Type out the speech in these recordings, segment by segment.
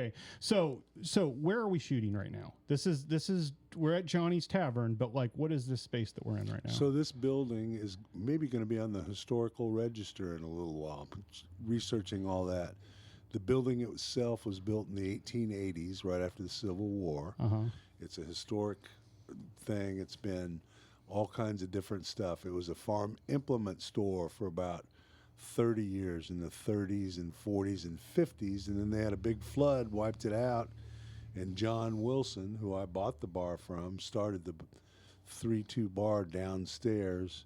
Okay. So where are we shooting right now? This is we're at Johnnys Tavern, but like, what is this space that we're in right now? So this building is maybe going to be on the historical register in a little while. Researching all that. The building itself was built in the 1880s, right after the Civil War. Uh-huh. It's a historic thing. It's been all kinds of different stuff. It was a farm implement store for about 30 years in the 30s and 40s and 50s, and then they had a big flood, wiped it out, and John Wilson, who I bought the bar from, started the 3-2 bar downstairs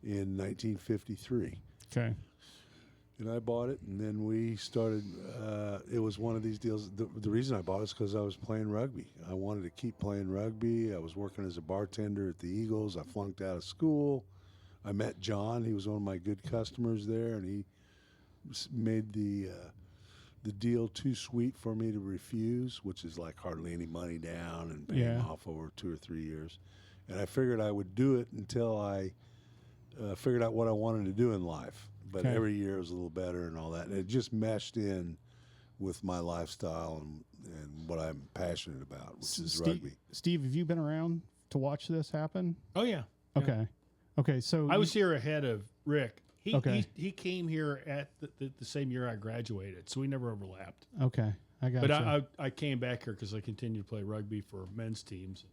in 1953. Okay. And I bought it, and then we started. It was one of these deals. The reason I bought it is because I was playing rugby. I wanted to keep playing rugby. I was working as a bartender at the Eagles. I flunked out of school. I met John. He was one of my good customers there, and he made the deal too sweet for me to refuse, which is like hardly any money down and paying off over 2 or 3 years. And I figured I would do it until I figured out what I wanted to do in life. But every year it was a little better and all that. And it just meshed in with my lifestyle and what I'm passionate about, which is rugby. Steve, have you been around to watch this happen? Oh, yeah. Okay. So I was here ahead of Rick. He came here at the same year I graduated, so we never overlapped. Okay, I got. But I came back here because I continued to play rugby for men's teams.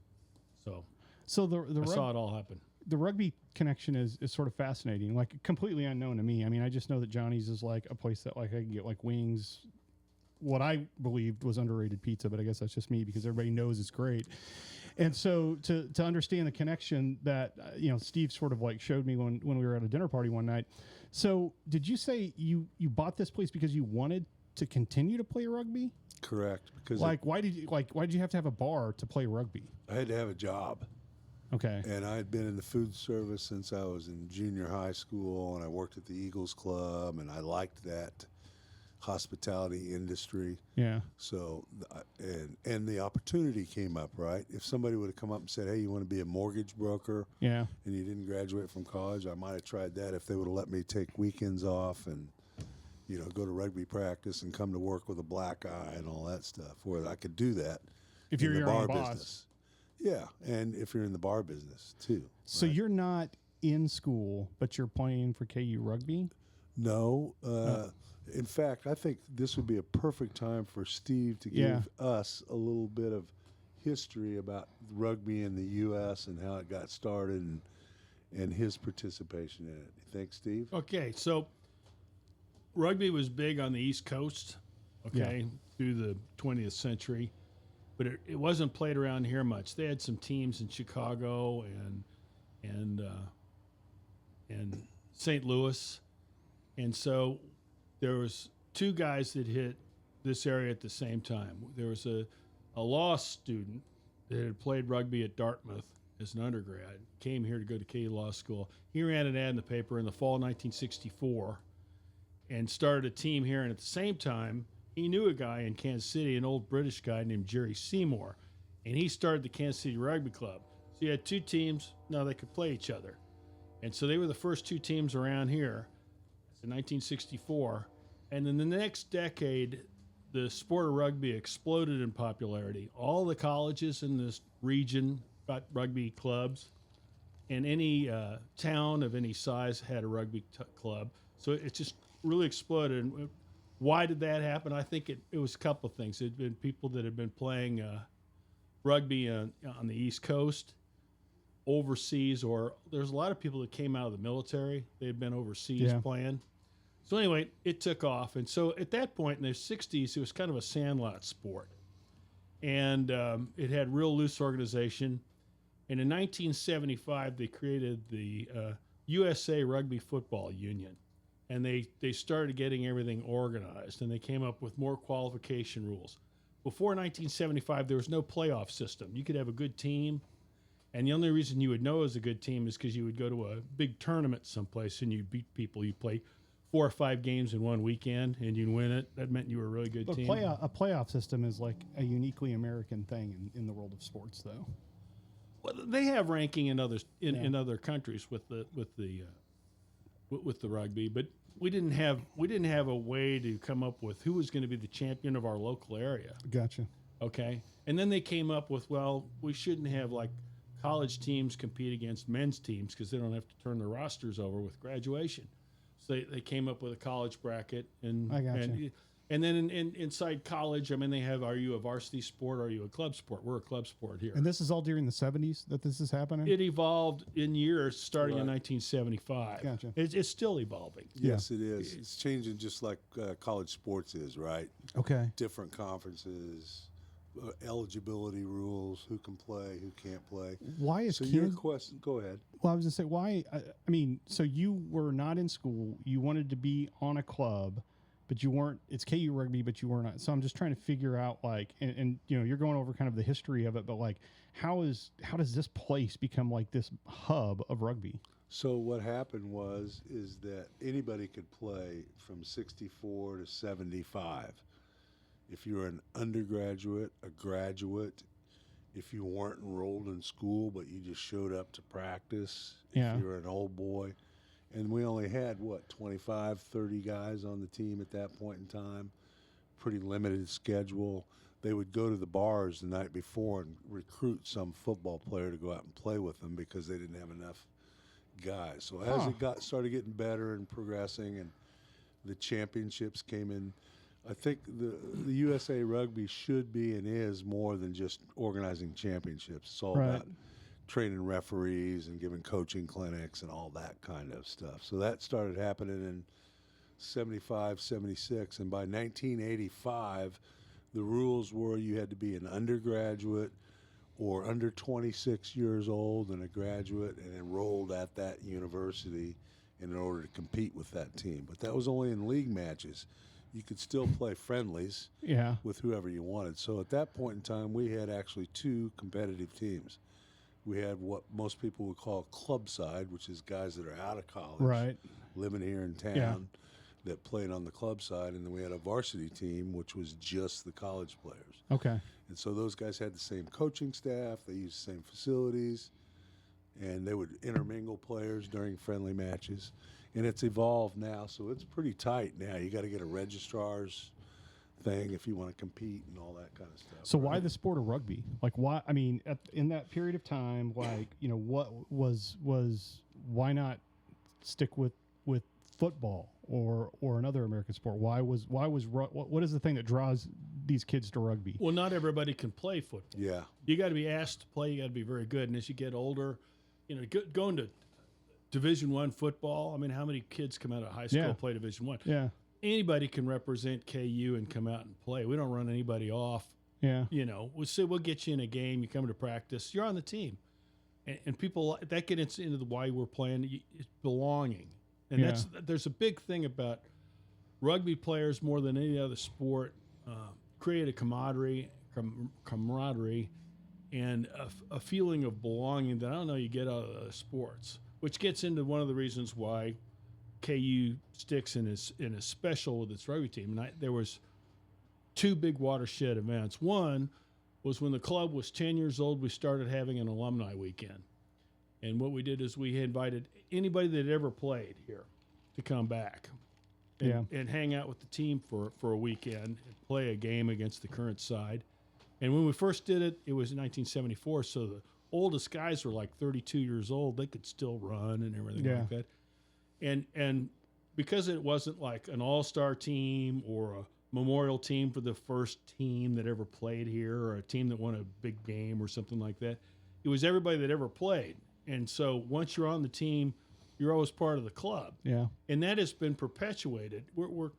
So I saw it all happen. The rugby connection is sort of fascinating, like completely unknown to me. I mean, I just know that Johnny's is like a place that like I can get like wings, what I believed was underrated pizza, but I guess that's just me because everybody knows it's great. And so to understand the connection that, Steve sort of like showed me when we were at a dinner party one night. So did you say you bought this place because you wanted to continue to play rugby? Correct. Because why did you have to have a bar to play rugby? I had to have a job. Okay. And I had been in the food service since I was in junior high school, and I worked at the Eagles Club, and I liked that hospitality industry. Yeah. So, and the opportunity came up, right? If somebody would have come up and said, hey, you want to be a mortgage broker? Yeah. And you didn't graduate from college, I might have tried that if they would have let me take weekends off and, go to rugby practice and come to work with a black eye and all that stuff, where I could do that if you're your own boss. Business. Yeah, and if you're in the bar business, too. So you're not in school, but you're playing for KU Rugby? No. In fact, I think this would be a perfect time for Steve to give us a little bit of history about rugby in the U.S. and how it got started and his participation in it. Thanks, Steve. Okay, so rugby was big on the East Coast, through the 20th century. But it wasn't played around here much. They had some teams in Chicago and St. Louis, and so there was 2 guys that hit this area at the same time. There was a law student that had played rugby at Dartmouth as an undergrad, came here to go to KU Law School. He ran an ad in the paper in the fall of 1964 and started a team here, and at the same time, he knew a guy in Kansas City, an old British guy named Jerry Seymour, and he started the Kansas City Rugby Club. So you had 2 teams, now they could play each other. And so they were the first 2 teams around here in 1964. And in the next decade, the sport of rugby exploded in popularity. All the colleges in this region got rugby clubs, and any town of any size had a rugby club. So it just really exploded. And why did that happen? I think it was a couple of things. It had been people that had been playing rugby on the East Coast, overseas, or there's a lot of people that came out of the military. They had been overseas playing. So anyway, it took off. And so at that point in the 60s, it was kind of a sandlot sport. And it had real loose organization. And in 1975, they created the USA Rugby Football Union. And they started getting everything organized, and they came up with more qualification rules. Before 1975, there was no playoff system. You could have a good team, and the only reason you would know it was a good team is because you would go to a big tournament someplace, and you'd beat people. You'd play 4 or 5 games in one weekend, and you'd win it. That meant you were a really good team. A playoff system is like a uniquely American thing in the world of sports, though. Well, they have ranking in other countries with the rugby, but we didn't have a way to come up with who was going to be the champion of our local area. Gotcha. Okay. And then they came up with, well, we shouldn't have like college teams compete against men's teams because they don't have to turn their rosters over with graduation. So they came up with a college bracket, and I gotcha. and then inside college, I mean, they have, are you a varsity sport or are you a club sport? We're a club sport here. And this is all during the 70s that this is happening? It evolved in years starting in Right. 1975. Gotcha. It's still evolving. Yes, it is. It's changing just like college sports is, right? Okay. Different conferences, eligibility rules, who can play, who can't play. Why is So your Kansas... question, go ahead. Well, I was going to say, why... I mean, so you were not in school. You wanted to be on a club, but you weren't... It's KU Rugby, but you were not. So I'm just trying to figure out, like... And you know, you're going over kind of the history of it, but, like, how does this place become, like, this hub of rugby? So what happened is that anybody could play from 64 to 75. If you're an undergraduate, a graduate, if you weren't enrolled in school but you just showed up to practice, Yeah. if you're an old boy. And we only had, 25, 30 guys on the team at that point in time. Pretty limited schedule. They would go to the bars the night before and recruit some football player to go out and play with them because they didn't have enough guys. So as it started getting better and progressing, and the championships came in, I think the USA Rugby should be and is more than just organizing championships. It's all Right. about training referees and giving coaching clinics and all that kind of stuff. So that started happening in 75, 76, and by 1985, the rules were you had to be an undergraduate or under 26 years old and a graduate and enrolled at that university in order to compete with that team. But that was only in league matches. You could still play friendlies Yeah. with whoever you wanted. So at that point in time, we had actually two competitive teams. We had what most people would call club side, which is guys that are out of college, Right. living here in town, that played on the club side. And then we had a varsity team, which was just the college players. Okay. And so those guys had the same coaching staff, they used the same facilities, and they would intermingle players during friendly matches. And it's evolved now, so it's pretty tight now. You got to get a registrar's thing if you want to compete and all that kind of stuff. So why the sport of rugby? Like, why? I mean, in that period of time, like, you know, what was why not stick with football or another American sport? What is the thing that draws these kids to rugby? Well, not everybody can play football. Yeah. You got to be asked to play. You got to be very good. And as you get older, you know, going to Division I football. I mean, how many kids come out of high school Yeah. play Division I? Yeah. Anybody can represent KU and come out and play. We don't run anybody off. Yeah. You know, we'll get you in a game. You come to practice. You're on the team, and people that gets into the why we're playing. It's belonging, and Yeah. there's a big thing about rugby players more than any other sport. Create a camaraderie, and a feeling of belonging that I don't know you get out of other sports. Which gets into one of the reasons why KU sticks and is special with its rugby team. And there was two big watershed events. One was when the club was 10 years old, we started having an alumni weekend. And what we did is we invited anybody that had ever played here to come back and hang out with the team for a weekend and play a game against the current side. And when we first did it, it was in 1974, so the oldest guys were like 32 years old. They could still run and everything like that. And because it wasn't like an all-star team or a memorial team for the first team that ever played here or a team that won a big game or something like that, it was everybody that ever played. And so once you're on the team, you're always part of the club. Yeah. And that has been perpetuated. We're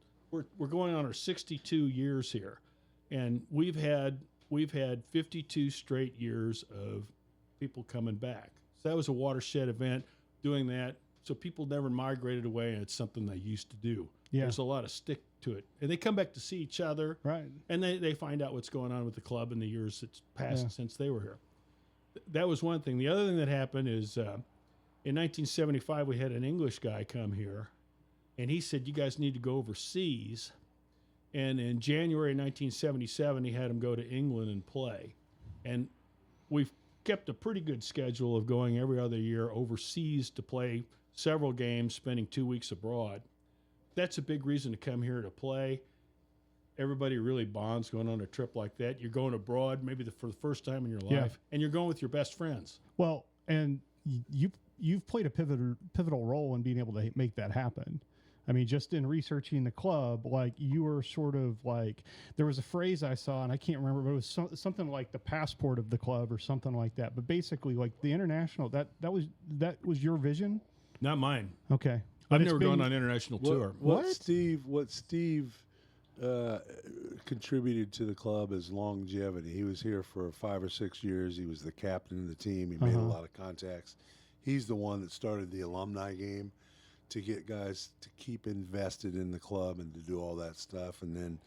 going on our 62 years here, and we've had 52 straight years of people coming back. So that was a watershed event doing that. So people never migrated away, and it's something they used to do. Yeah. There's a lot of stick to it. And they come back to see each other. Right. And they find out what's going on with the club in the years that's passed since they were here. That was one thing. The other thing that happened is in 1975, we had an English guy come here, and he said, you guys need to go overseas. And in January 1977, he had him go to England and play. And we've kept a pretty good schedule of going every other year overseas to play several games, spending 2 weeks abroad. that's a big reason to come here to play. Everybody really bonds going on a trip like that. You're going abroad, maybe for the first time in your life, and you're going with your best friends. Well, and you've played a pivotal role in being able to make that happen. I mean, just in researching the club, like you were sort of like, there was a phrase I saw, and I can't remember, but it was something like the passport of the club or something like that. But basically, like the international, that was your vision. Not mine. Okay, I've never gone on international tour. What Steve contributed to the club is longevity. He was here for 5 or 6 years. He was the captain of the team. He made a lot of contacts. He's the one that started the alumni game to get guys to keep invested in the club and to do all that stuff. And then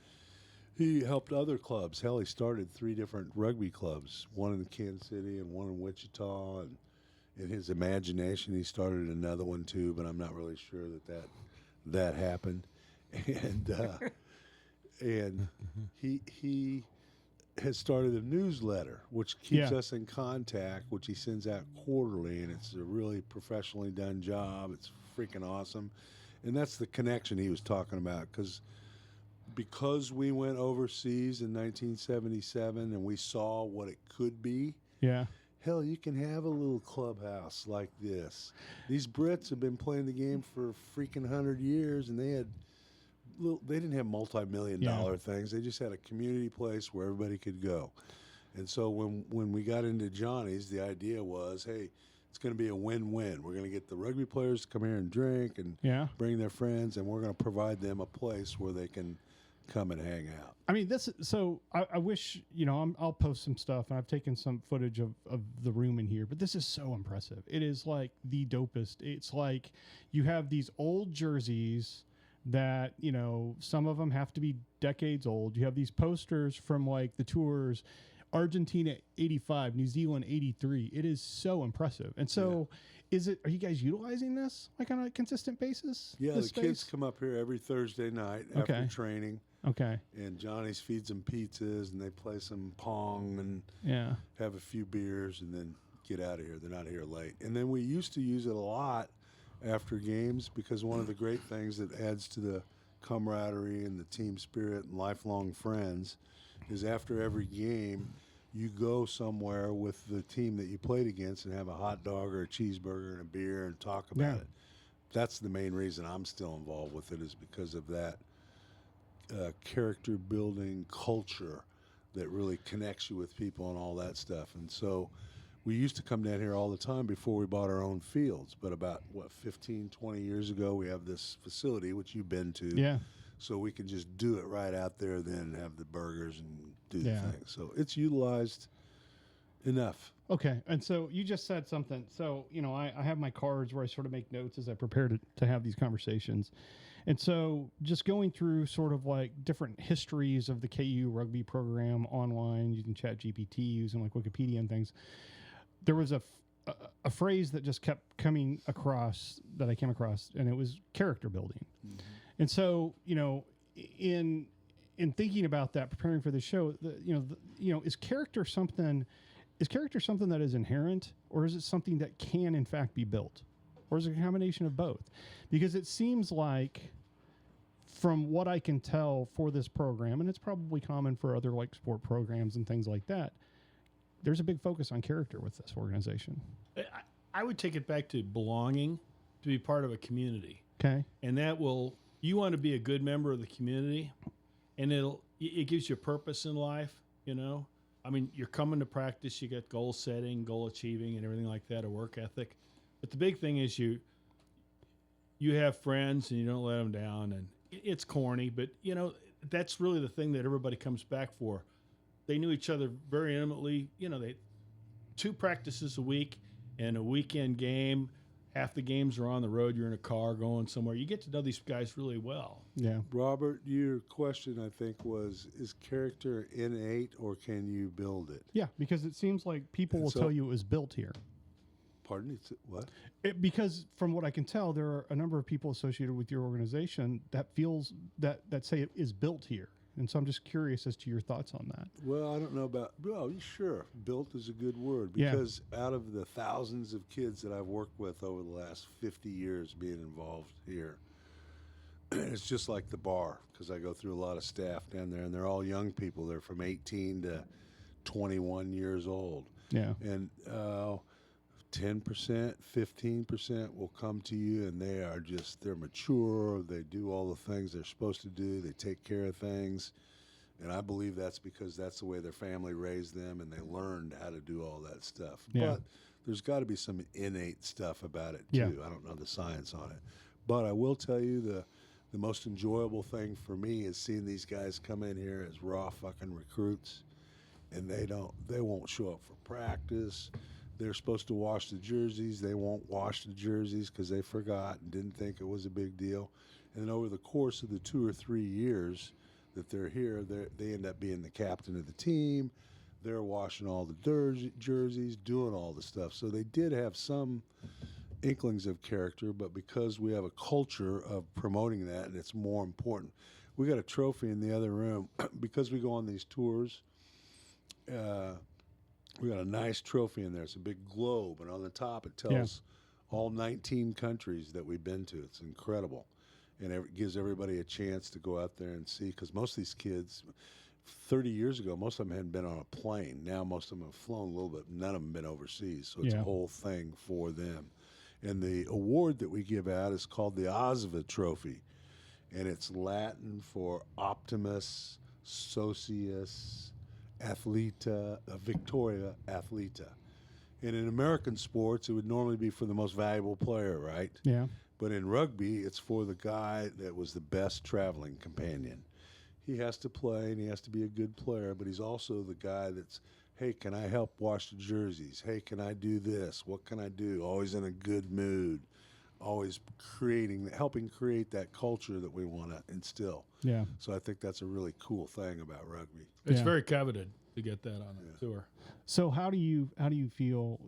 he helped other clubs. Hell, he started 3 different rugby clubs, one in Kansas City and one in Wichita. And in his imagination, he started another one too, but I'm not really sure that happened. And he has started a newsletter which keeps us in contact, which he sends out quarterly, and it's a really professionally done job. It's freaking awesome. And that's the connection he was talking about, because we went overseas in 1977 and we saw what it could be. Yeah. Hell, you can have a little clubhouse like this. These Brits have been playing the game for freaking 100 years, and they didn't have multi-million-dollar things. They just had a community place where everybody could go. And so when we got into Johnnys, the idea was, hey, it's going to be a win-win. We're going to get the rugby players to come here and drink and bring their friends, and we're going to provide them a place where they can come and hang out. I mean, I wish, I'll post some stuff, and I've taken some footage of the room in here, but this is so impressive. It is like the dopest. It's like you have these old jerseys that, some of them have to be decades old. You have these posters from like the tours, Argentina 85, New Zealand 83. It is so impressive. And so are you guys utilizing this like on a consistent basis? Yeah, the kids come up here every Thursday night after training. Okay. And Johnny's feeds them pizzas, and they play some pong and have a few beers, and then get out of here. They're not here late. And then we used to use it a lot after games, because one of the great things that adds to the camaraderie and the team spirit and lifelong friends is after every game, you go somewhere with the team that you played against and have a hot dog or a cheeseburger and a beer and talk about it. That's the main reason I'm still involved with it, is because of that character building culture that really connects you with people and all that stuff. And so we used to come down here all the time before we bought our own fields. But about, 15, 20 years ago, we have this facility, which you've been to. Yeah. So we can just do it right out there, then have the burgers and do the thing. So it's utilized enough. Okay. And so you just said something. So, I have my cards where I sort of make notes as I prepare to have these conversations. And so just going through sort of like different histories of the KU rugby program online using ChatGPT, using like Wikipedia and things, there was a phrase that just kept coming across, that I came across, and it was character building. Mm-hmm. And so, in thinking about that, preparing for the show, is character something that is inherent, or is it something that can in fact be built, or is it a combination of both? Because it seems like, from what I can tell for this program, and it's probably common for other like sport programs and things like that, there's a big focus on character with this organization. I would take it back to belonging, to be part of a community. Okay. And you want to be a good member of the community, and it gives you a purpose in life, I mean, you're coming to practice, you get goal setting, goal achieving, and everything like that, a work ethic. But the big thing is you have friends, and you don't let them down, and it's corny, but, that's really the thing that everybody comes back for. They knew each other very intimately. They 2 practices a week and a weekend game. Half the games are on the road. You're in a car going somewhere. You get to know these guys really well. Yeah. Robert, your question, I think, was, is character innate or can you build it? Yeah, because it seems like people will tell you it was built here. Pardon? What? Because from what I can tell, there are a number of people associated with your organization that say it is built here. And so I'm just curious as to your thoughts on that. Well, I don't know about, sure, built is a good word, because out of the thousands of kids that I've worked with over the last 50 years being involved here, it's just like the bar, because I go through a lot of staff down there, and they're all young people. They're from 18 to 21 years old. Yeah. And 10%, 15% will come to you, and they're mature. They do all the things they're supposed to do. They take care of things. And I believe that's because that's the way their family raised them, and they learned how to do all that stuff. Yeah. But there's got to be some innate stuff about it, Yeah. too. I don't know the science on it. But I will tell you the most enjoyable thing for me is seeing these guys come in here as raw fucking recruits, and they won't show up for practice. They're supposed to wash the jerseys. They won't wash the jerseys because they forgot and didn't think it was a big deal. And over the course of the 2 or 3 years that they're here, they end up being the captain of the team. They're washing all the jerseys, doing all the stuff. So they did have some inklings of character, but because we have a culture of promoting that, and it's more important. We got a trophy in the other room because we go on these tours. We got a nice trophy in there. It's a big globe, and on the top it tells all 19 countries that we've been to. It's incredible, and it gives everybody a chance to go out there and see, because most of these kids, 30 years ago, most of them hadn't been on a plane. Now most of them have flown a little bit. None of them been overseas, so it's a whole thing for them. And the award that we give out is called the Osva Trophy, and it's Latin for Optimus Socius Athleta, Victoria Athleta. And in American sports, it would normally be for the most valuable player, right? Yeah. But in rugby, it's for the guy that was the best traveling companion. He has to play, and he has to be a good player, but he's also the guy that's, hey, can I help wash the jerseys? Hey, can I do this? What can I do? Always in a good mood, always helping create that culture that we want to instill. Yeah. So I think that's a really cool thing about rugby. It's very coveted to get that on a tour. So how do you feel,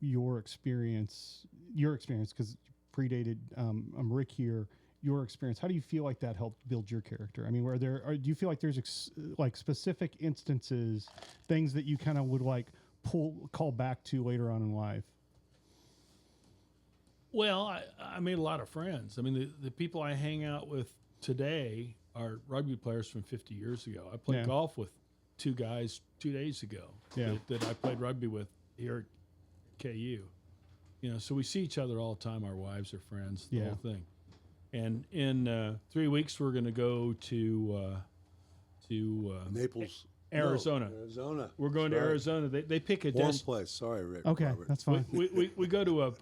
your experience, because predated Rick here, your experience, how do you feel like that helped build your character? I mean, do you feel like there's like specific instances, things that you kind of would like call back to later on in life? Well, I made a lot of friends. I mean, the people I hang out with today are rugby players from 50 years ago. I played golf with 2 guys 2 days ago that I played rugby with here at KU. So we see each other all the time. Our wives are friends, the whole thing. And in 3 weeks, we're going to go to Naples, Arizona. No, Arizona. We're going to Arizona. They pick a warm place. Sorry, Rick. Okay, Robert. that's fine. We go to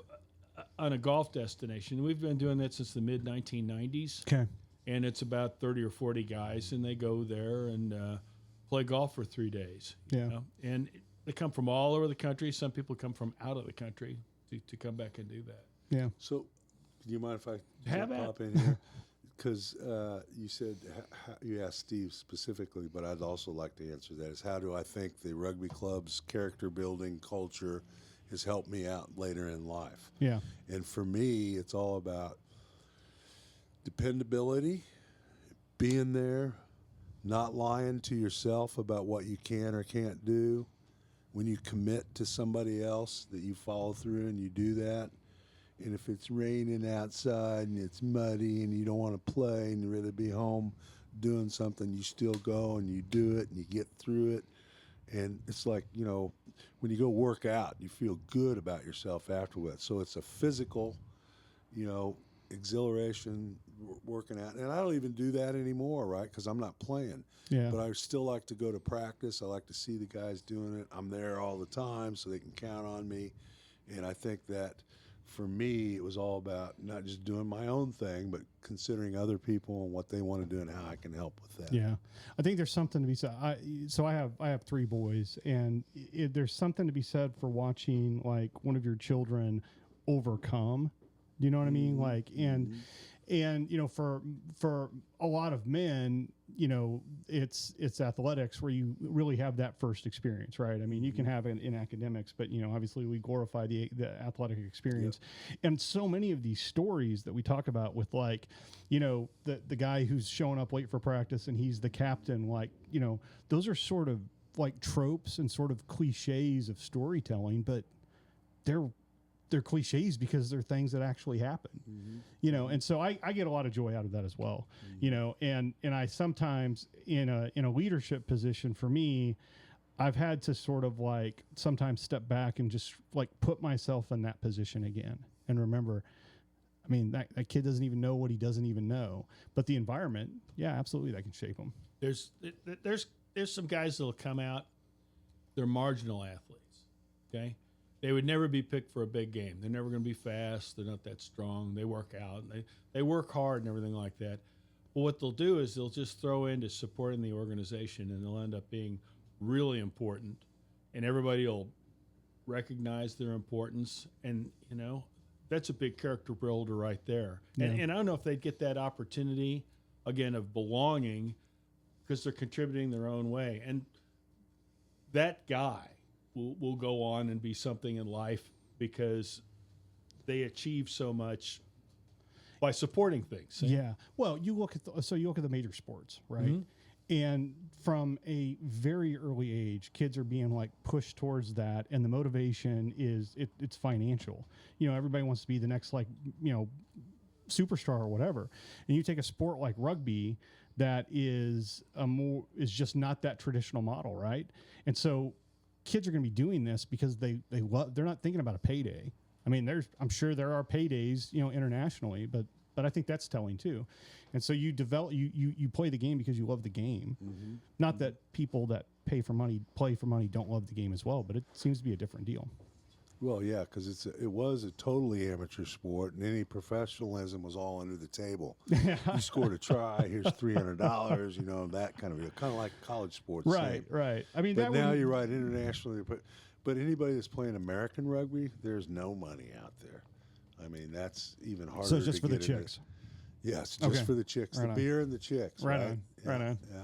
on a golf destination. We've been doing that since the mid 1990s. Okay. And it's about 30 or 40 guys, and they go there and play golf for 3 days. Yeah. And they come from all over the country. Some people come from out of the country to come back and do that. Yeah. So, do you mind if I Have at pop in here? Because you said you asked Steve specifically, but I'd also like to answer that. Is how do I think the rugby club's character building culture has helped me out later in life? Yeah. And for me, it's all about dependability, being there, not lying to yourself about what you can or can't do. When you commit to somebody else, that you follow through and you do that. And if it's raining outside and it's muddy and you don't want to play and you'd rather be home doing something, you still go and you do it and you get through it. And it's like, when you go work out, you feel good about yourself afterwards. So it's a physical, exhilaration, working out. And I don't even do that anymore, right? Because I'm not playing. Yeah. But I still like to go to practice. I like to see the guys doing it. I'm there all the time so they can count on me. And I think that for me, it was all about not just doing my own thing, but considering other people and what they want to do and how I can help with that. Yeah, I think there's something to be said. I have 3 boys, and there's something to be said for watching like one of your children overcome. Do you know what I mean? Like, and for a lot of men, it's athletics where you really have that first experience, right? I mean, you can have it in academics, but obviously we glorify the athletic experience. Yep. And so many of these stories that we talk about with like, the guy who's showing up late for practice and he's the captain, like, those are sort of like tropes and sort of cliches of storytelling, but they're they're cliches because they're things that actually happen, you know. And so I get a lot of joy out of that as well, you know. And I sometimes in a leadership position, for me, I've had to sort of like sometimes step back and just like put myself in that position again and remember, I mean, that kid doesn't even know what he doesn't even know, but the environment, yeah, absolutely, that can shape him. There's some guys that'll come out, they're marginal athletes, okay? They would never be picked for a big game. They're never going to be fast. They're not that strong. They work out. And they work hard and everything like that. But what they'll do is they'll just throw into supporting the organization, and they'll end up being really important. And everybody will recognize their importance. And, you know, that's a big character builder right there. Yeah. And I don't know if they'd get that opportunity, again, of belonging because they're contributing their own way. And that guy will go on and be something in life because they achieve so much by supporting things. Yeah. Well, you look at the major sports, right? And from a very early age, kids are being like pushed towards that, and the motivation is it's financial. You know, everybody wants to be the next, like, you know, superstar or whatever. And you take a sport like rugby that is just not that traditional model, right? And so kids are going to be doing this because they're not thinking about a payday. I mean, I'm sure there are paydays, you know, internationally, but I think that's telling too. And so you play the game because you love the game. Not that people that play for money don't love the game as well, but it seems to be a different deal. Well, yeah, because it was a totally amateur sport, and any professionalism was all under the table. You scored a try, here's $300, you know, that kind of like college sports. Right, same. right. I mean, but now you're right, internationally, but anybody that's playing American rugby, there's no money out there. I mean, that's even harder. So just to for the get into. chicks. Yes, just for the chicks, Right the on. beer and the chicks. Right Right on, yeah, right on. Yeah.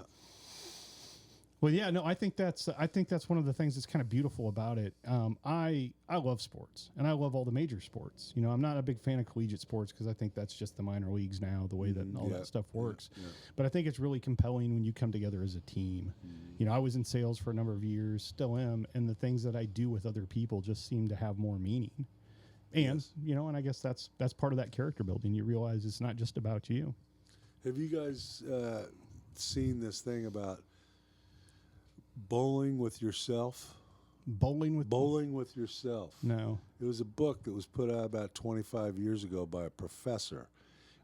Well, yeah, no, I think that's one of the things that's kind of beautiful about it. I love sports, and I love all the major sports. You know, I'm not a big fan of collegiate sports because I think that's just the minor leagues now, the way that all that stuff works. Yeah. But I think it's really compelling when you come together as a team. You know, I was in sales for a number of years, still am, and the things that I do with other people just seem to have more meaning. And you know, and I guess that's part of that character building. You realize it's not just about you. Have you guys seen this thing about bowling with yourself? Bowling with yourself. No. It was a book that was put out about 25 years ago by a professor.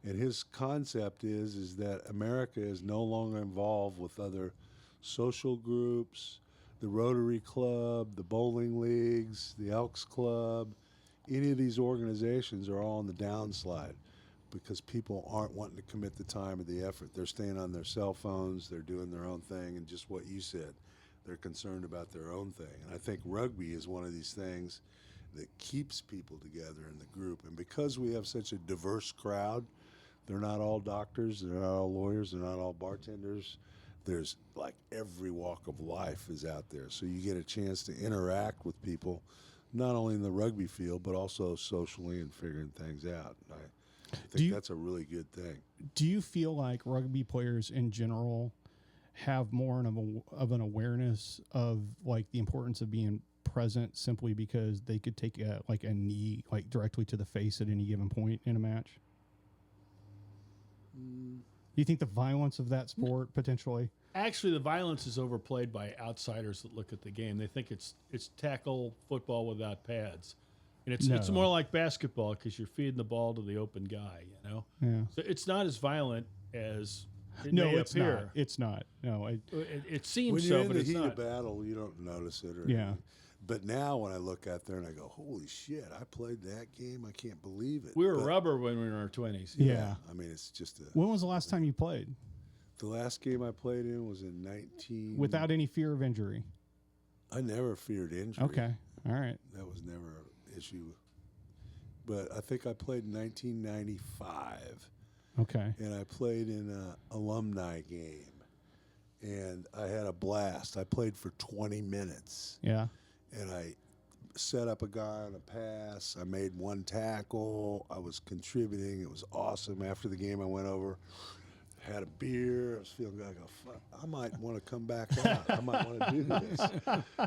And his concept is that America is no longer involved with other social groups, the Rotary Club, the bowling leagues, the Elks Club. Any of these organizations are all on the downslide because people aren't wanting to commit the time or the effort. They're staying on their cell phones, they're doing their own thing, and just what you said, they're concerned about their own thing. And I think rugby is one of these things that keeps people together in the group. And because we have such a diverse crowd, they're not all doctors, they're not all lawyers, they're not all bartenders. There's like every walk of life is out there. So you get a chance to interact with people, not only in the rugby field, but also socially and figuring things out. I think that's a really good thing. Do you feel like rugby players in general have more of an awareness of like the importance of being present simply because they could take a knee like directly to the face at any given point in a match? Do you think the violence of that sport potentially? Actually, the violence is overplayed by outsiders that look at the game. They think it's tackle football without pads. And it's more like basketball because you're feeding the ball to the open guy, you know? Yeah. So it's not as violent as it No, may it's appear. not. It's not. No, It seems When so, you're in but the it's heat not. of battle, you don't notice it. Yeah. But now when I look out there and I go, holy shit, I played that game. I can't believe it. We were But, rubber when we were in our 20s. Yeah. I mean, it's just When was the last time you played? the last game I played in was in 19. Without any fear of injury? I never feared injury. Okay. All right. That was never an issue. But I think I played in 1995. Okay. And I played in an alumni game. And I had a blast. I played for 20 minutes. Yeah. And I set up a guy on a pass. I made one tackle. I was contributing. It was awesome. After the game, I went over, had a beer. I was feeling good. I go, fuck, I might want to come back out. I might want to do this.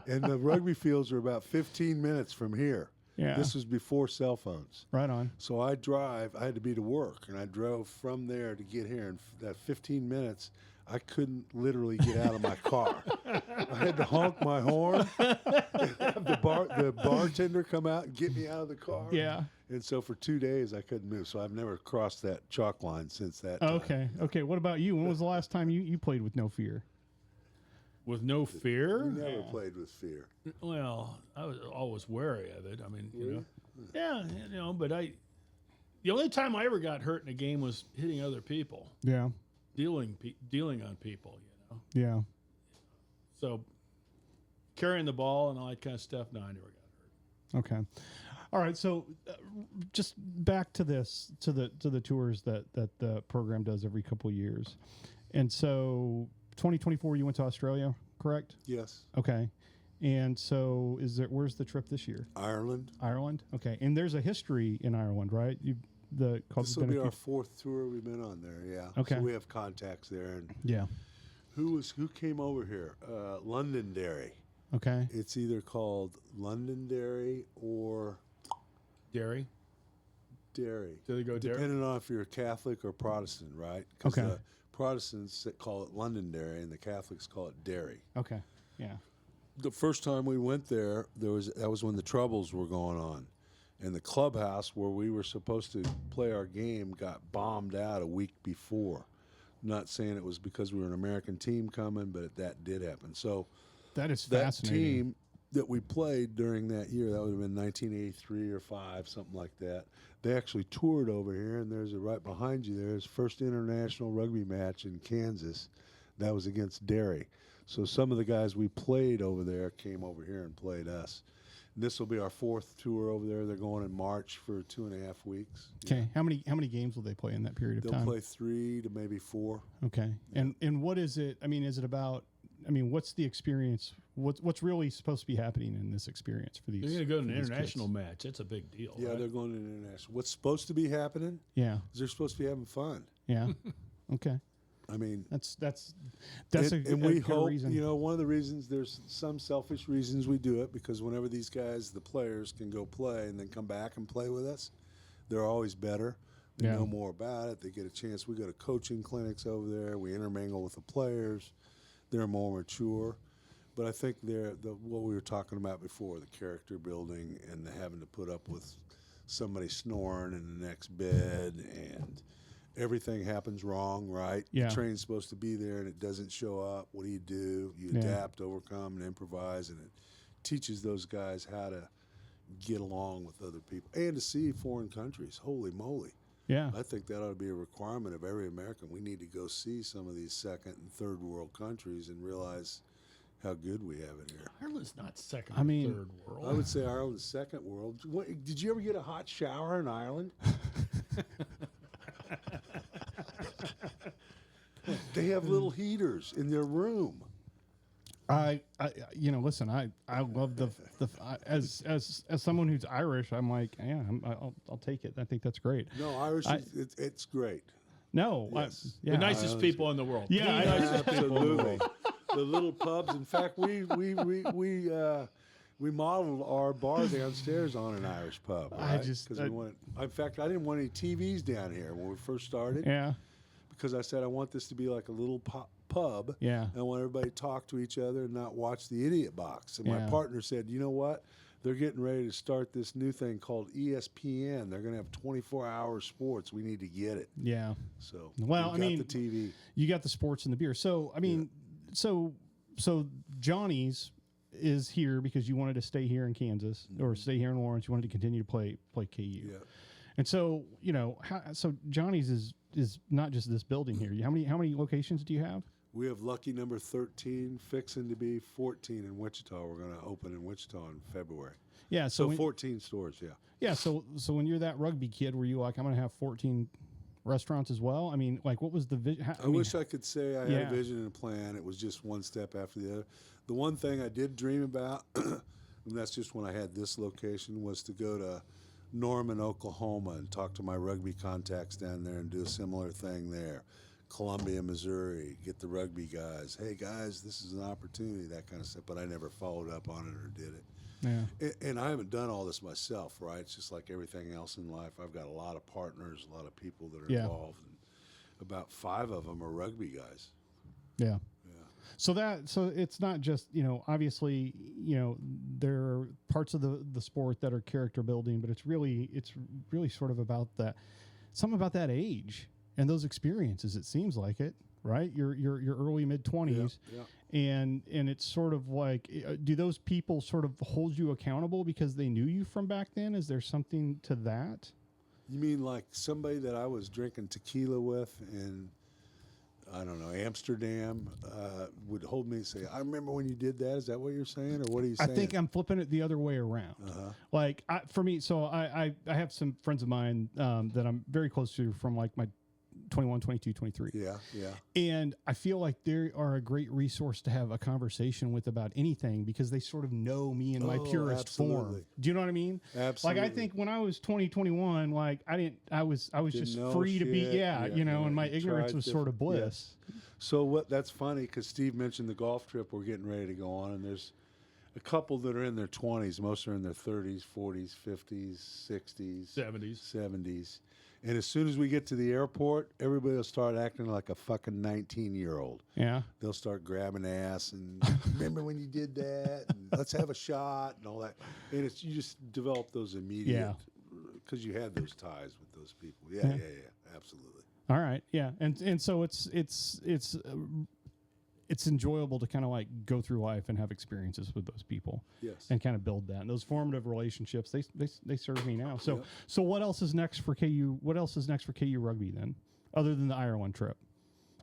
And the rugby fields are about 15 minutes from here. Yeah. This was before cell phones. Right on. So I had to be to work, and I drove from there to get here. And that 15 minutes, I couldn't literally get out of my car. I had to honk my horn, and have the bartender come out and get me out of the car. Yeah. And so for 2 days, I couldn't move. So I've never crossed that chalk line since that time. Okay. What about you? When was the last time you played with no fear? With no fear? You never played with fear. Well, I was always wary of it. I mean, yeah, but the only time I ever got hurt in a game was hitting other people, Yeah. dealing on people, Yeah. So carrying the ball and all that kind of stuff, no, I never got hurt. Okay. All right. So just back to this, to the tours that the program does every couple of years. And so 2024, you went to Australia, correct? Yes. Okay. And so where's the trip this year? Ireland. Ireland. Okay. And there's a history in Ireland, right? This will be our fourth tour we've been on there. Yeah. Okay. So we have contacts there. And Yeah. who came over here? Londonderry. Okay. It's either called Londonderry or Derry? Derry. Do they go Derry? Depending on if you're a Catholic or Protestant, right? 'Cause Okay. the Protestants call it Londonderry, and the Catholics call it Derry. Okay. Yeah. The first time we went there, that was when the Troubles were going on, and the clubhouse where we were supposed to play our game got bombed out a week before. I'm not saying it was because we were an American team coming, but that did happen. So That is that fascinating. team that we played during that year, that would have been 1983 or 5, something like that. They actually toured over here, and there's right behind you. There's first international rugby match in Kansas. That was against Derry. So some of the guys we played over there came over here and played us. And this will be our fourth tour over there. They're going in March for 2.5 weeks. Okay. How many games will they play in that period of They'll time? play 3 to maybe 4. Okay. And what is it? I mean, is it about? I mean, what's the experience? What's really supposed to be happening in this experience for these? They're going to go to an for these international kids? match. That's a big deal. Yeah, right? they're going to international. What's supposed to be happening Yeah. is they're supposed to be having fun. Yeah. Okay. I mean, That's and we good hope, reason. one of the reasons, there's some selfish reasons we do it, because whenever these guys, the players, can go play and then come back and play with us, they're always better. They Yeah. know more about it. They get a chance. We go to coaching clinics over there. We intermingle with the players. They're more mature. But I think what we were talking about before, the character building and the having to put up with somebody snoring in the next bed, and everything happens wrong, right? Yeah. The train's supposed to be there and it doesn't show up. What do? You Yeah. adapt, overcome, and improvise, and it teaches those guys how to get along with other people and to see foreign countries. Holy moly. Yeah. I think that ought to be a requirement of every American. We need to go see some of these second and third world countries and realize how good we have it here. Ireland's not second I or mean, third world. I would say Ireland's second world. Did you ever get a hot shower in Ireland? They have little heaters in their room. Listen, I love as someone who's Irish, I'm like, yeah, I'll take it. I think that's great. No, Irish, it's great. No, Yes. the nicest people in the world. Yeah, The I- nicest people in the Absolutely. world. The little pubs. In fact, we modeled our bar downstairs on an Irish pub. I Right? just- 'Cause we wanted. In fact, I didn't want any TVs down here when we first started, Yeah. because I said I want this to be like a little pub. Yeah. I want everybody to talk to each other and not watch the idiot box. And my Yeah. partner said, you know what? They're getting ready to start this new thing called ESPN. They're going to have 24-hour sports. We need to get it. Yeah. So Well, we I got mean, the TV. You got the sports and the beer. So I mean, so Johnnys is here because you wanted to stay here in Kansas or stay here in Lawrence. You wanted to continue to play KU. Yeah. And so so Johnnys is not just this building here. How many locations do you have? We have lucky number 13, fixing to be 14 in Wichita. We're going to open in Wichita in February. Yeah. So when- 14 stores, yeah. Yeah. So when you're that rugby kid, were you like, I'm going to have 14 restaurants as well? I mean, like, what was the vision? I wish I could say I had Yeah. a vision and a plan. It was just one step after the other. The one thing I did dream about, and that's just when I had this location, was to go to Norman, Oklahoma, and talk to my rugby contacts down there and do a similar thing there. Columbia, Missouri, get the rugby guys. Hey, guys, this is an opportunity, that kind of stuff. But I never followed up on it or did it. And I haven't done all this myself, right? It's just like everything else in life. I've got a lot of partners, a lot of people that are involved, and about 5 of them are rugby guys. Yeah. So it's not just, obviously, there are parts of the sport that are character building, but it's really sort of about something about that age and those experiences. It seems like it, right? Your early mid-20s. And it's sort of like, do those people sort of hold you accountable because they knew you from back then? Is there something to that? You mean like somebody that I was drinking tequila with in, I don't know, Amsterdam, would hold me and say, I remember when you did that. Is that what you're saying? Or what are you saying? I think I'm flipping it the other way around. Like, for me, so I have some friends of mine that I'm very close to from like my 21, 22, 23. Yeah. And I feel like they are a great resource to have a conversation with about anything because they sort of know me in my purest form. Do you know what I mean? Absolutely. Like, I think when I was 20, 21, like I was just know free to be, shit. and my ignorance was sort of bliss. Yeah. So that's funny because Steve mentioned the golf trip we're getting ready to go on, and there's a couple that are in their 20s. Most are in their 30s, 40s, 50s, 60s, 70s. And as soon as we get to the airport, everybody will start acting like a fucking 19-year-old. Yeah. They'll start grabbing ass and remember when you did that? And let's have a shot and all that. And you just develop those immediate, because you had those ties with those people. Yeah, absolutely. All right, yeah, and so it's enjoyable to kind of like go through life and have experiences with those people, and kind of build that. And those formative relationships, they serve me now. So so what else is next for KU? What else is next for KU rugby then, other than the Ireland trip?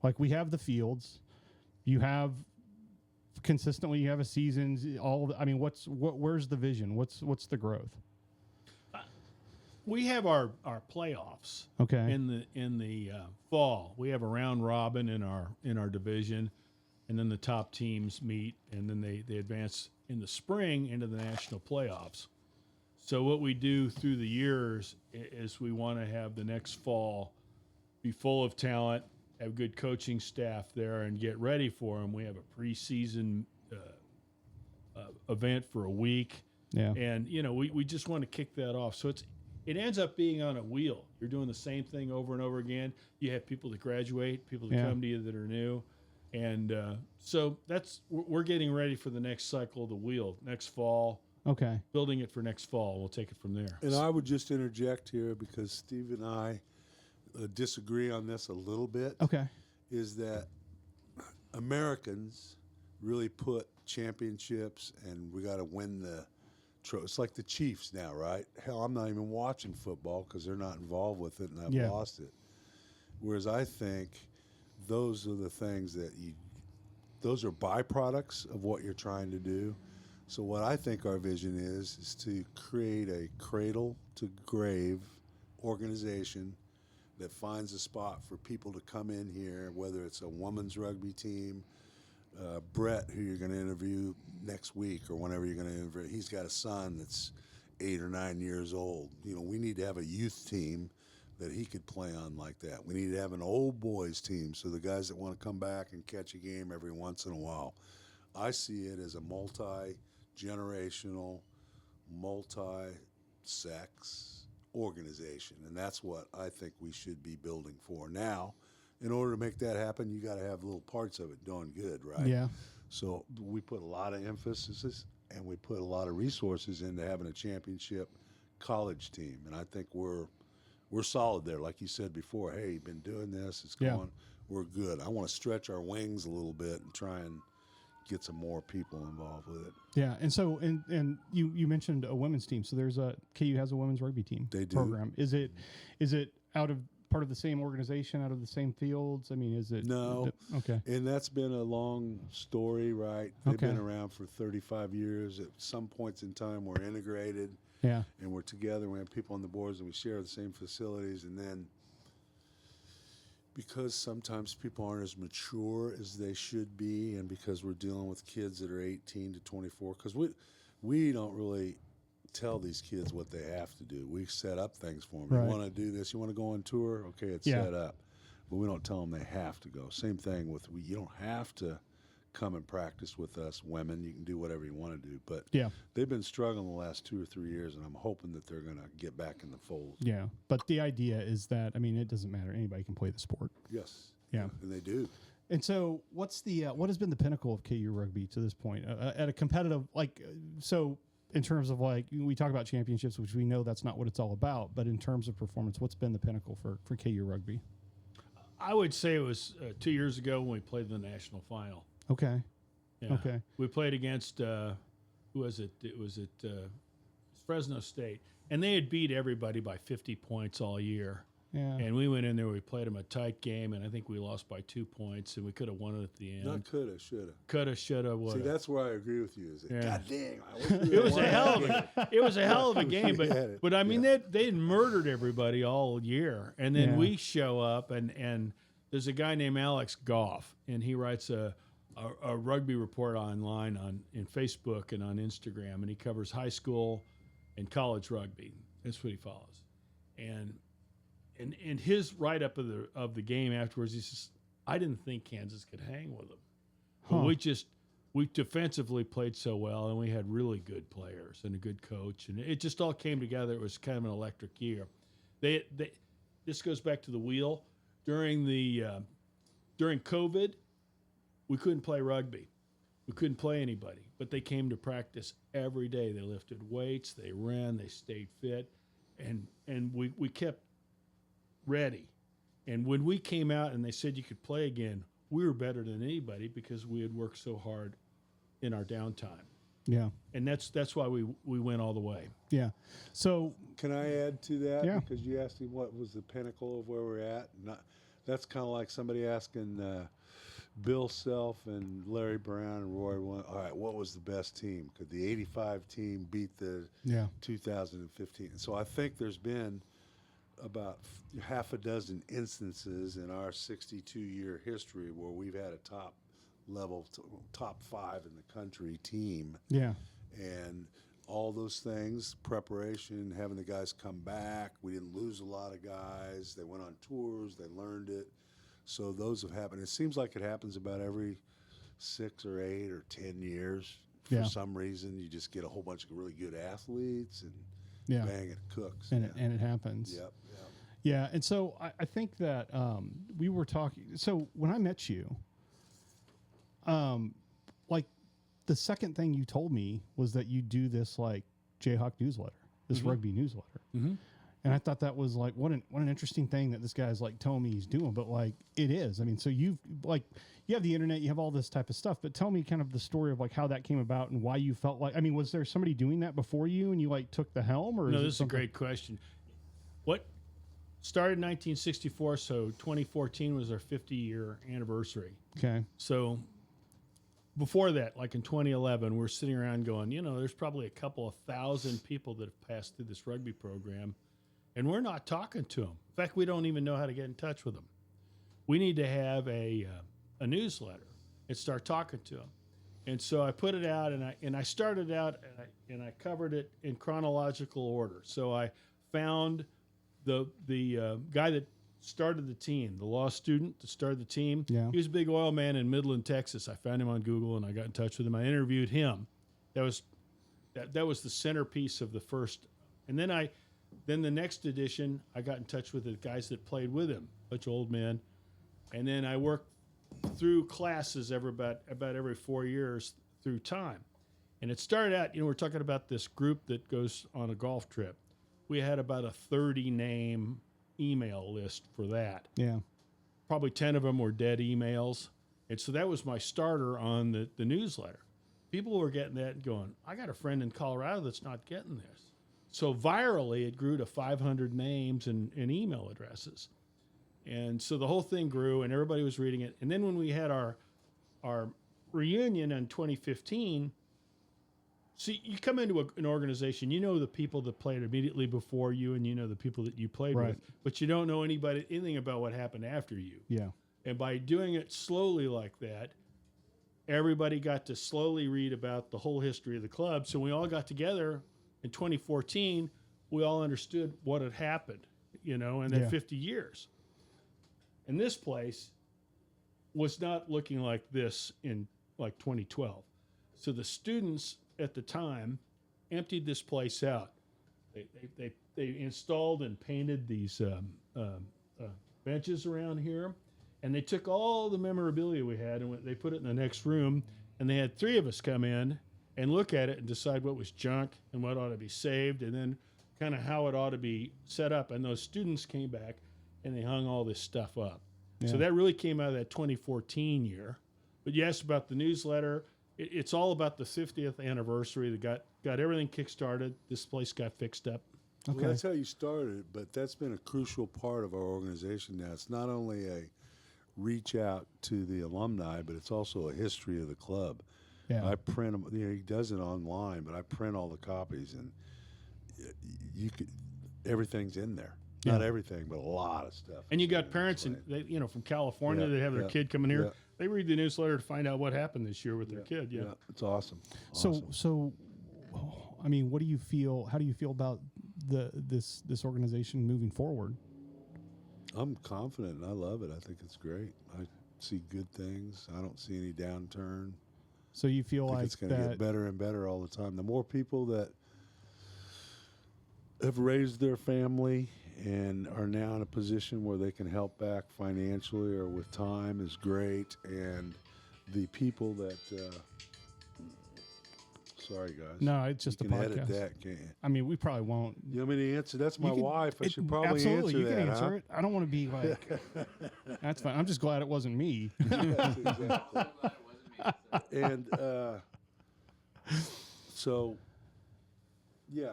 Like, we have the fields, you have consistently, you have a seasons. Where's the vision? What's the growth? We have our playoffs. Okay. In the fall, we have a round robin in our division. And then the top teams meet, and then they advance in the spring into the national playoffs. So what we do through the years is we want to have the next fall be full of talent, have good coaching staff there, and get ready for them. We have a preseason event for a week. Yeah. And, we just want to kick that off. So it ends up being on a wheel. You're doing the same thing over and over again. You have people that graduate, people that come to you that are new. And so we're getting ready for the next cycle of the wheel next fall. Okay. Building it for next fall. We'll take it from there. And I would just interject here because Steve and I disagree on this a little bit. Okay. Is that Americans really put championships and we got to win the trophy. It's like the Chiefs now, right? Hell, I'm not even watching football because they're not involved with it and I've lost it. Whereas I think those are the things those are byproducts of what you're trying to do. So what I think our vision is to create a cradle to grave organization that finds a spot for people to come in here, whether it's a women's rugby team, Brett, who you're going to interview next week or whenever you're going to interview, he's got a son that's 8 or 9 years old. We need to have a youth team that he could play on like that. We need to have an old boys team, so the guys that want to come back and catch a game every once in a while. I see it as a multi-generational, multi-sex organization, and that's what I think we should be building for. Now, in order to make that happen, you got to have little parts of it doing good, right? Yeah. So we put a lot of emphasis and we put a lot of resources into having a championship college team, and I think we're solid there. Like you said before, hey, you've been doing this, it's going, we're good. I want to stretch our wings a little bit and try and get some more people involved with it. Yeah, and so and you mentioned a women's team. So there's KU has a women's rugby team program. Is it out of part of the same organization, out of the same fields? I mean, is it? No. Okay. And that's been a long story, right? They've been around for 35 years. At some points in time, we're integrated. Yeah. And we're together. We have people on the boards, and we share the same facilities. And then, because sometimes people aren't as mature as they should be, and because we're dealing with kids that are 18 to 24, because we don't really tell these kids what they have to do. We set up things for them. Right. You want to do this? You want to go on tour? Okay, it's set up. But we don't tell them they have to go. Same thing with you don't have to come and practice with us women. You can do whatever you want to do, but Yeah. they've been struggling the last 2 or 3 years, and I'm hoping that they're going to get back in the fold. Yeah. But the idea is that, I mean, it doesn't matter. Anybody can play the sport. Yes. Yeah. And they do. And so what's the, what has been the pinnacle of KU rugby to this point at a competitive, like, so in terms of like, we talk about championships, which we know that's not what it's all about, but in terms of performance, what's been the pinnacle for KU rugby? I would say it was 2 years ago when we played the national final. Okay. Yeah. Okay. We played against, who was it? It was at Fresno State. And they had beat everybody by 50 points all year. Yeah. And we went in there, we played them a tight game, and I think we lost by 2 points, and we could have won it at the end. Not coulda, shoulda. Coulda, shoulda, woulda. See, that's where I agree with you. Is it? Yeah. God dang! I wish we It was won a hell of that game. it was a hell of a game, We had it. but I mean they had murdered everybody all year, and then Yeah. we show up and there's a guy named Alex Goff, and he writes a rugby report online in Facebook and on Instagram, and he covers high school and college rugby. That's what he follows, and his write up of the game afterwards, he says, I didn't think Kansas could hang with them. But we defensively played so well, and we had really good players and a good coach, and it just all came together. It was kind of an electric year. This goes back to the wheel. During COVID, we couldn't play rugby. We couldn't play anybody, but they came to practice every day. They lifted weights, they ran, they stayed fit, and we kept ready. And when we came out and they said you could play again, we were better than anybody because we had worked so hard in our downtime. Yeah. And that's why we went all the way. Yeah. So Can I add to that? Yeah. Because you asked me what was the pinnacle of where we're at. That's kind of like somebody asking Bill Self and Larry Brown and Roy. All right, what was the best team? Could the '85 team beat the 2015? So I think there's been about half a dozen instances in our 62-year history where we've had a top level, top 5 in the country team. yeah. And all those things, preparation, having the guys come back. We didn't lose a lot of guys. They went on tours. They learned it. So those have happened. It seems like it happens about every 6 or 8 or 10 years. For some reason, you just get a whole bunch of really good athletes and bang, it cooks. And it happens. Yep. Yeah. And so I think that we were talking. So when I met you, like the second thing you told me was that you do this like Jayhawk newsletter, this rugby newsletter. Mm-hmm. And I thought that was like, what an interesting thing that this guy's like telling me he's doing, but like it is. I mean, so you have the internet, you have all this type of stuff, but tell me kind of the story of like how that came about and why you felt like, I mean, was there somebody doing that before you and you like took the helm or? No, this is a great question. What started in 1964, so 2014 was our 50-year anniversary. Okay. So before that, like in 2011, we're sitting around going, there's probably a couple of thousand people that have passed through this rugby program, and we're not talking to them. In fact, we don't even know how to get in touch with them. We need to have a newsletter and start talking to them. And so I put it out, and I started out, and I covered it in chronological order. So I found the guy that started the team, the law student that started the team. Yeah. He was a big oil man in Midland, Texas. I found him on Google, and I got in touch with him. I interviewed him. That was the centerpiece of the first. And then the next edition, I got in touch with the guys that played with him, a bunch of old men. And then I worked through classes about every 4 years through time. And it started out, we're talking about this group that goes on a golf trip. We had about a 30-name email list for that. Yeah. Probably 10 of them were dead emails. And so that was my starter on the newsletter. People were getting that and going, I got a friend in Colorado that's not getting this. So virally, it grew to 500 names and email addresses. And so the whole thing grew, and everybody was reading it. And then when we had our reunion in 2015, see, you come into an organization, the people that played immediately before you, and the people that you played with, but you don't know anything about what happened after you. Yeah. And by doing it slowly like that, everybody got to slowly read about the whole history of the club. So we all got together in 2014. We all understood what had happened, in that 50 years. And this place was not looking like this in like 2012. So the students at the time emptied this place out. They installed and painted these benches around here, and they took all the memorabilia we had and they put it in the next room, and they had 3 of us come in and look at it and decide what was junk and what ought to be saved, and then kind of how it ought to be set up. And those students came back and they hung all this stuff up. Yeah. So that really came out of that 2014 year. But you asked about the newsletter. It's all about the 50th anniversary that got everything kickstarted. This place got fixed up. Okay. Well, that's how you started, but that's been a crucial part of our organization now. It's not only a reach out to the alumni, but it's also a history of the club. Yeah. I print them. You know, he does it online, but I print all the copies, and you could everything's in there. Yeah. Not everything, but a lot of stuff. And you is got in parents there. from California Yeah, that have their yeah, kid coming here. yeah. They read the newsletter to find out what happened this year with their kid. Yeah. It's awesome. So, I mean, what do you feel? How do you feel about this organization moving forward? I'm confident, and I love it. I think it's great. I see good things. I don't see any downturn. So you feel I think like it's going to that? get better and better all the time. The more people that have raised their family and are now in a position where they can help back financially or with time is great. And the people that, sorry guys. No, it's just you a can podcast. edit that, can't you? I mean, we probably won't. You want me to answer? That's my You can- wife. I should probably absolutely, answer you that. can answer huh? it. I don't want to be like. That's fine. I'm just glad it wasn't me. Yes, exactly. And so, yeah,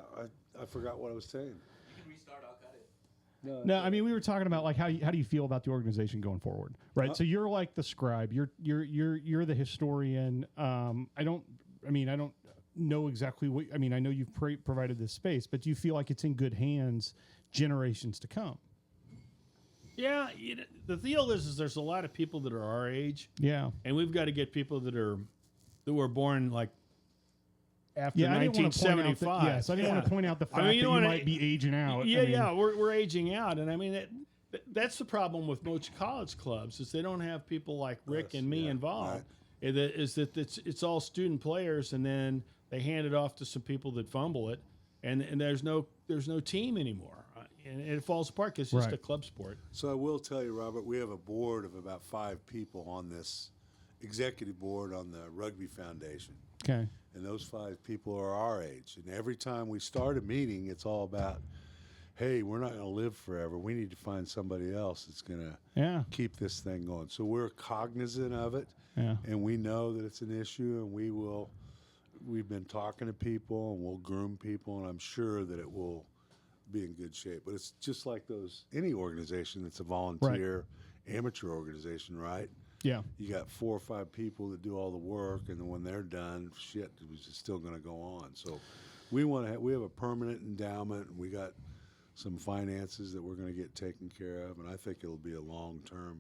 I forgot what I was saying. You can restart. I'll cut it. No, I mean we were talking about like how do you feel about the organization going forward, right? So you're like the scribe. You're the historian. I don't know exactly what. I mean, I know you've provided this space, but do you feel like it's in good hands, generations to come? Yeah. The deal is there's a lot of people that are our age, Yeah. and we've got to get people that were born like after Yeah, I didn't want to point out 1975. that, yes, I didn't want to point out the fact you that you wanna- might be aging out. Yeah, I mean, yeah, we're aging out, and I mean that's the problem with most college clubs is they don't have people like Rick Yes, and me yeah, involved. right. Is that it's all student players, and then they hand it off to some people that fumble it, and there's no team anymore, and it falls apart because it's just Right. a club sport. So I will tell you, Robert, we have a board of about 5 people on this executive board on the Rugby Foundation. Okay. And those 5 people are our age. And every time we start a meeting, it's all about, hey, we're not going to live forever. We need to find somebody else that's going to Yeah. keep this thing going. So we're cognizant of it, Yeah. and we know that it's an issue, and we've been talking to people, and we'll groom people, and I'm sure that it will be in good shape. But it's just like any organization that's a volunteer, amateur organization, right? Yeah. You got 4 or 5 people that do all the work, and then when they're done, shit, it's still going to go on. So we have a permanent endowment, and we got some finances that we're going to get taken care of, and I think it'll be a long-term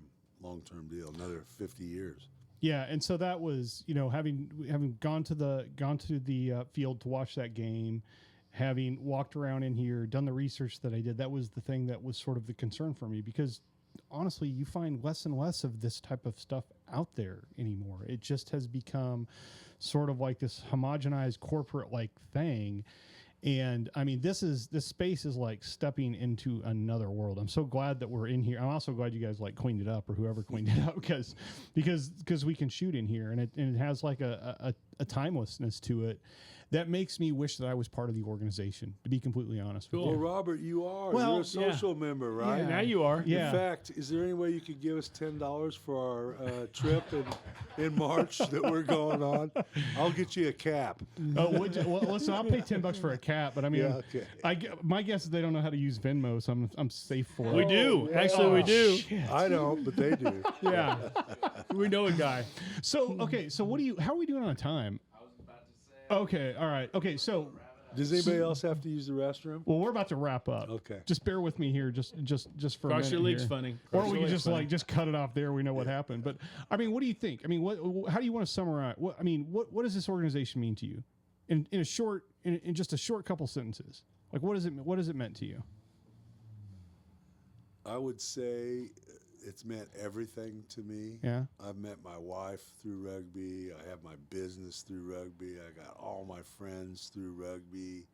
deal, another 50 years. Yeah, and so that was, having gone to the field to watch that game, having walked around in here, done the research that I did, that was the thing that was sort of the concern for me, because honestly, you find less and less of this type of stuff out there anymore. It just has become sort of like this homogenized corporate like thing. And I mean, this space is like stepping into another world. I'm so glad that we're in here. I'm also glad you guys like cleaned it up, or whoever cleaned it up, because we can shoot in here, and it has like a timelessness to it that makes me wish that I was part of the organization, to be completely honest with Cool. Well, you. Robert, you are. Well, You're a social member, right? Yeah. Now you are. Yeah. In fact, is there any way you could give us $10 for our trip in March that we're going on? I'll get you a cap. Oh, well, listen, I'll pay $10 for a cap, but I mean, Yeah, okay. my guess is they don't know how to use Venmo, so I'm safe for We it. do. yeah. Actually, we do. I don't, but they do. Yeah. We know a guy. So okay, so how are we doing on time? I was about to say. Okay, all right. Okay, so Does anybody else have to use the restroom? well, we're about to wrap up. Okay. Just bear with me here, just for a Cross minute your legs here. funny. Or Cross we your can legs just funny. just cut it off there. We know what happened. But I mean, what do you think? I mean, how do you want to summarize? What does this organization mean to you? In just a short couple sentences. Like what is it meant to you? I would say it's meant everything to me. Yeah. I've met my wife through rugby. I have my business through rugby. I got all my friends through rugby.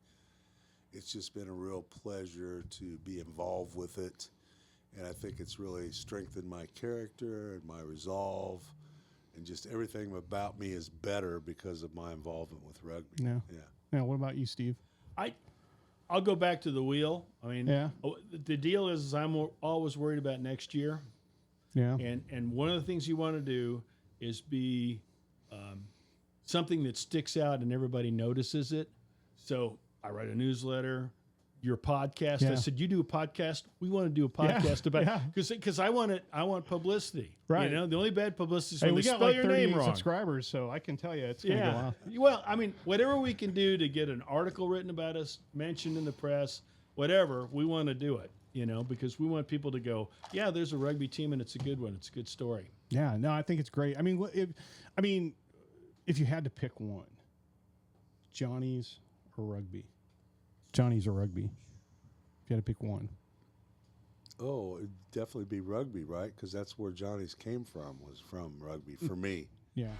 It's just been a real pleasure to be involved with it. And I think it's really strengthened my character and my resolve. And just everything about me is better because of my involvement with rugby. Yeah. Yeah. Now, what about you, Steve? I'll go back to the wheel. I mean, Yeah. The deal is I'm always worried about next year. Yeah. And one of the things you want to do is be something that sticks out and everybody notices it. So I write a newsletter, your podcast. Yeah. I said, you do a podcast? We want to do a podcast about because I want publicity. Right. You know, the only bad publicity is Hey, when we they got spell like your 38 name wrong. subscribers, so I can tell you it's going to go Yeah. off. Well, I mean, whatever we can do to get an article written about us, mentioned in the press, whatever, we want to do it, you know, because we want people to go, yeah, there's a rugby team and it's a good one. It's a good story. Yeah, no, I think it's great. I mean, if you had to pick one, Johnny's or rugby? Johnny's or rugby? If you had to pick one. Oh, it'd definitely be rugby, right? Because that's where Johnny's came from, was from rugby for me. Yeah.